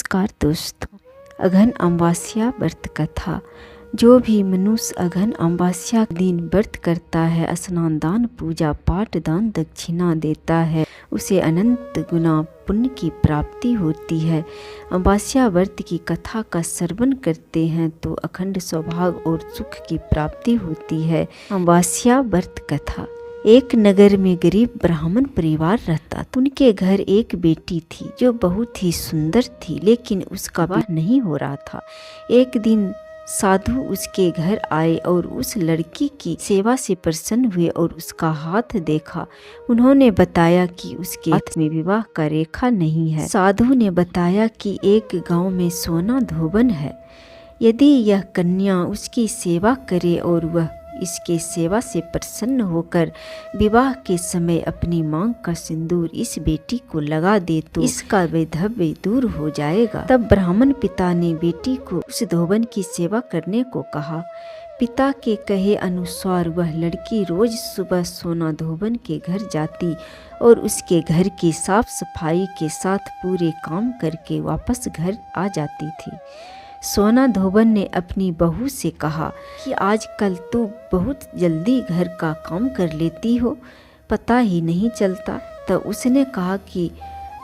नमस्कार दोस्तों, अघन अमावस्या व्रत कथा। जो भी मनुष्य अघन अमावस्या दिन व्रत करता है, स्नान दान पूजा पाठ दान दक्षिणा देता है, उसे अनंत गुना पुण्य की प्राप्ति होती है। अमावस्या व्रत की कथा का श्रवण करते हैं तो अखंड सौभाग्य और सुख की प्राप्ति होती है। अमावस्या व्रत कथा। एक नगर में गरीब ब्राह्मण परिवार रहता था। उनके घर एक बेटी थी जो बहुत ही सुंदर थी, लेकिन उसका विवाह नहीं हो रहा था। एक दिन साधु उसके घर आए और उस लड़की की सेवा से प्रसन्न हुए और उसका हाथ देखा। उन्होंने बताया कि उसके हाथ में विवाह का रेखा नहीं है। साधु ने बताया कि एक गांव में सोना धोबन है। यदि यह कन्या उसकी सेवा करे और वह इसके सेवा से प्रसन्न होकर विवाह के समय अपनी मांग का सिंदूर इस बेटी को लगा दे तो इसका वैधव्य दूर हो जाएगा। तब ब्राह्मण पिता ने बेटी को उस धोबन की सेवा करने को कहा। पिता के कहे अनुसार वह लड़की रोज सुबह सोना धोबन के घर जाती और उसके घर की साफ सफाई के साथ पूरे काम करके वापस घर आ जाती थी। सोना धोबन ने अपनी बहू से कहा कि आजकल तू बहुत जल्दी घर का काम कर लेती हो, पता ही नहीं चलता। तब उसने कहा कि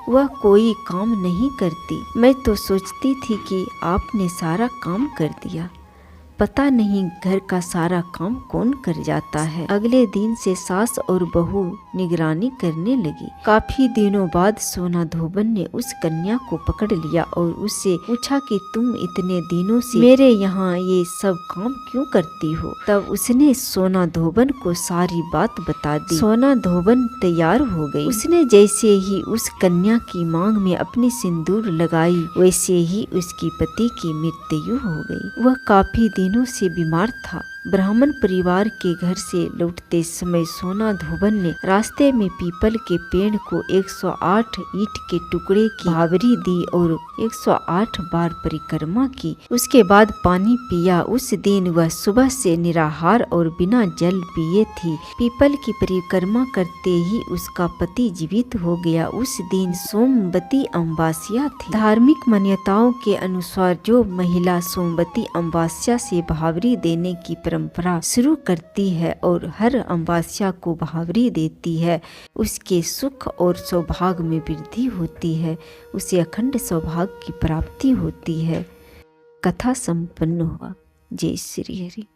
वह कोई काम नहीं करती, मैं तो सोचती थी कि आपने सारा काम कर दिया। पता नहीं घर का सारा काम कौन कर जाता है। अगले दिन से सास और बहू निगरानी करने लगी। काफी दिनों बाद सोना धोबन ने उस कन्या को पकड़ लिया और उससे पूछा कि तुम इतने दिनों से मेरे यहाँ ये सब काम क्यों करती हो। तब उसने सोना धोबन को सारी बात बता दी। सोना धोबन तैयार हो गई। उसने जैसे ही उस कन्या की मांग में अपनी सिंदूर लगाई, वैसे ही उसकी पति की मृत्यु हो गई। वह काफी दिनों से बीमार था। ब्राह्मण परिवार के घर से लौटते समय सोना धोबन ने रास्ते में पीपल के पेड़ को 108 ईंट के टुकड़े की भावरी दी और 108 बार परिक्रमा की। उसके बाद पानी पिया। उस दिन वह सुबह से निराहार और बिना जल पिए थी। पीपल की परिक्रमा करते ही उसका पति जीवित हो गया। उस दिन सोमवती अमावस्या थी। धार्मिक मान्यताओं के अनुसार जो महिला सोमवती अमावस्या से भावरी देने की परंपरा शुरू करती है और हर अमावस्या को भावरी देती है, उसके सुख और सौभाग्य में वृद्धि होती है, उसे अखंड सौभाग्य की प्राप्ति होती है। कथा संपन्न हुआ। जय श्री हरि।